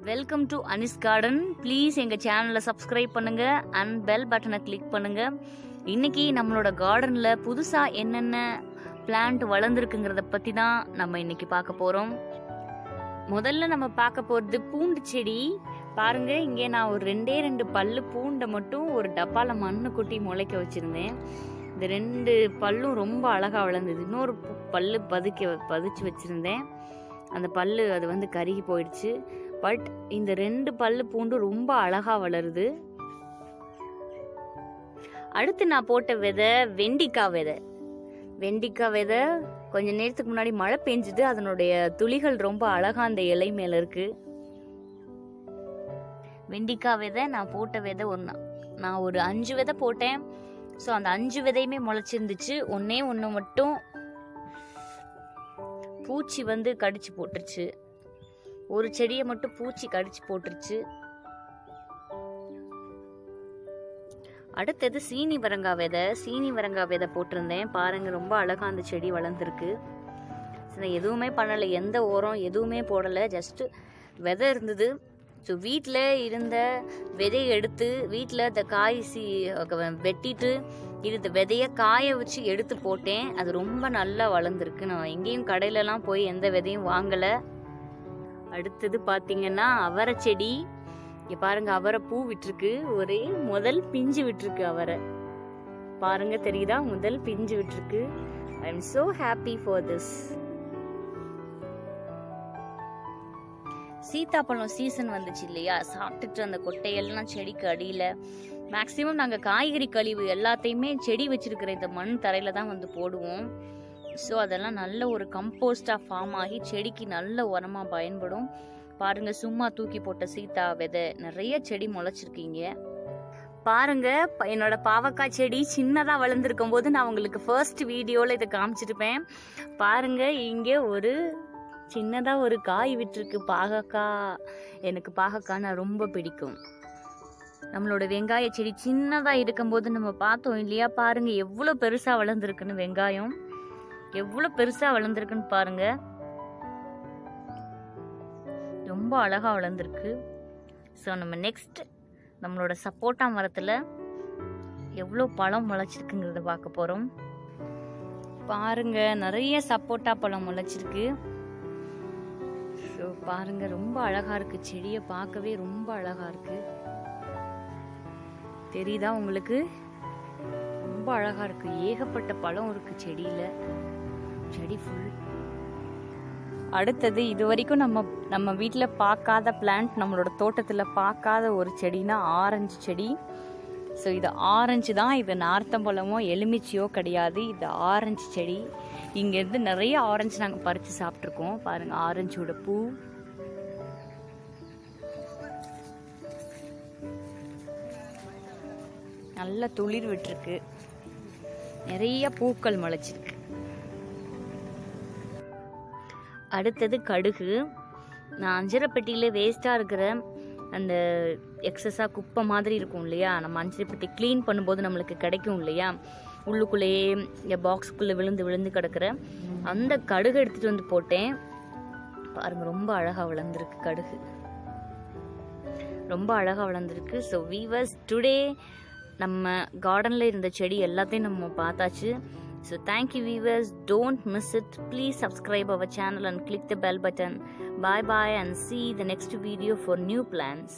Welcome to Anis garden. Please எங்கள் சேனலை subscribe பண்ணுங்க அண்ட் பெல் பட்டனை கிளிக் பண்ணுங்க. இன்னைக்கு நம்மளோட கார்டனில் புதுசாக என்னென்ன பிளான்ட் வளர்ந்துருக்குங்கிறத பற்றி தான் நம்ம இன்னைக்கு பார்க்க போகிறோம். முதல்ல நம்ம பார்க்க போகிறது பூண்டு செடி. பாருங்க, இங்கே நான் ஒரு ரெண்டு பல்லு பூண்டை மட்டும் ஒரு டப்பாவில் மண்ணு கொட்டி முளைக்க வச்சுருந்தேன். இந்த 2 பல்லும் ரொம்ப அழகாக வளர்ந்தது. இன்னொரு பல்லு பதிச்சு வச்சுருந்தேன். அந்த பல்லு அது கருகி போயிடுச்சு. பட் இந்த 2 பல்லு பூண்டு ரொம்ப அழகாக வளருது. அடுத்து நான் போட்ட விதை வெண்டிக்காய் விதை கொஞ்ச நேரத்துக்கு முன்னாடி மழை பெஞ்சுது. அதனுடைய துளிகள் ரொம்ப அழகா அந்த இலை மேல இருக்கு. வெண்டிக்காய் விதை நான் போட்ட விதை நான் ஒரு 5 விதை போட்டேன். ஸோ அந்த 5 விதையுமே முளைச்சிருந்துச்சு. ஒன்று மட்டும் பூச்சி கடிச்சு போட்டுருச்சு. ஒரு செடியை மட்டும் பூச்சி கடிச்சு போட்டுருச்சு. அடுத்தது சீனி வரங்காய் விதை போட்டிருந்தேன். பாருங்க, ரொம்ப அழகா அந்த செடி வளர்ந்துருக்கு. எதுவுமே பண்ணலை, எந்த உரம் எதுவுமே போடலை, ஜஸ்ட் விதை இருந்தது. ஸோ வீட்டில் இருந்த விதையை எடுத்து வீட்டில் இந்த காய் வெட்டிட்டு இந்த விதையை காய வச்சு எடுத்து போட்டேன். அது ரொம்ப நல்லா வளர்ந்துருக்கு. நான் எங்கேயும் கடையிலலாம் போய் எந்த விதையும் வாங்கலை. அடுத்தது பார்த்தீங்கன்னா அவரை செடி. இங்கே பாருங்க, அவரை பூ விட்டுருக்கு. ஒரே முதல் பிஞ்சு விட்டுருக்கு. அவரை பாருங்க, தெரியுதா? முதல் பிஞ்சு விட்டுருக்கு. I am so happy for this. சீத்தாப்பழம் சீசன் வந்துச்சு இல்லையா? சாப்பிட்டுட்டு அந்த கொட்டையெல்லாம் செடிக்கு அடியில் மேக்சிமம் நாங்கள் காய்கறி கழிவு எல்லாத்தையுமே செடி வச்சிருக்கிற இந்த மண் தரையில தான் போடுவோம். ஸோ அதெல்லாம் நல்ல ஒரு கம்போஸ்டாக ஃபார்ம் ஆகி செடிக்கு நல்ல உரமாக பயன்படும். பாருங்க, சும்மா தூக்கி போட்ட சீத்தா விதை நிறைய செடி முளைச்சிருக்கீங்க. பாருங்க, என்னோட பாவக்காய் செடி சின்னதாக வளர்ந்துருக்கும் போது நான் உங்களுக்கு ஃபர்ஸ்ட் வீடியோவில் இதை காமிச்சிருப்பேன். பாருங்க, இங்கே ஒரு சின்னதாக ஒரு காய் விட்டுருக்கு, பாகக்காய். எனக்கு பாகக்காய்னா ரொம்ப பிடிக்கும். நம்மளோட வெங்காய செடி சின்னதாக இருக்கும்போது நம்ம பார்த்தோம் இல்லையா? பாருங்க எவ்வளோ பெருசாக வளர்ந்துருக்குன்னு. வெங்காயம் எவ்வளோ பெருசாக வளர்ந்துருக்குன்னு பாருங்க. ரொம்ப அழகாக வளர்ந்துருக்கு. ஸோ நம்ம நெக்ஸ்ட் நம்மளோட சப்போட்டா மரத்தில் எவ்வளோ பழம் முளைச்சிருக்குங்கிறத பார்க்க போகிறோம். பாருங்க, நிறைய சப்போட்டா பழம் முளைச்சிருக்கு. ஸோ பாருங்க, ரொம்ப அழகாக இருக்கு. செடியை பார்க்கவே ரொம்ப அழகாக இருக்கு. தெரியுதா உங்களுக்கு? ரொம்ப அழகாக இருக்கு. ஏகப்பட்ட பழம் இருக்கு செடியில். செடி ஃபுல். அடுத்தது இது வரைக்கும் நம்ம வீட்டில் பார்க்காத பிளான்ட், நம்மளோட தோட்டத்தில் பார்க்காத ஒரு செடினா ஆரஞ்சு செடி. ஸோ இது ஆரஞ்சு தான். இது நார்த்தம்பழமோ எலுமிச்சியோ கிடையாது. இது ஆரஞ்சு செடி. இங்கேருந்து நிறைய ஆரஞ்சு நாங்கள் பறித்து சாப்பிட்ருக்கோம். பாருங்கள், ஆரஞ்சோட பூ. நல்ல துளிர் விட்டுருக்கு. நிறைய பூக்கள் முளைச்சிருக்கு. அடுத்தது கடுகு. நான் அஞ்சரைப்பட்டியில் வேஸ்ட்டாக இருக்கிற அந்த எக்ஸஸாக குப்பை மாதிரி இருக்கும் இல்லையா? நம்ம அஞ்சரைப்பட்டி க்ளீன் பண்ணும்போது நம்மளுக்கு கிடைக்கும் இல்லையா? உள்ளுக்குள்ளேயே இந்த பாக்ஸுக்குள்ளே விழுந்து கிடக்கிற அந்த கடுகு எடுத்துகிட்டு போட்டேன். பாருங்கள், ரொம்ப அழகாக வளர்ந்துருக்கு. கடுகு ரொம்ப அழகாக வளர்ந்துருக்கு. ஸோ வீவர்ஸ், டுடே நம்ம கார்டனில் இருந்த செடி எல்லாத்தையும் நம்ம பார்த்தாச்சு. So thank you viewers, don't miss it. Please subscribe our channel and click the bell button. Bye bye and see the next video for new plans.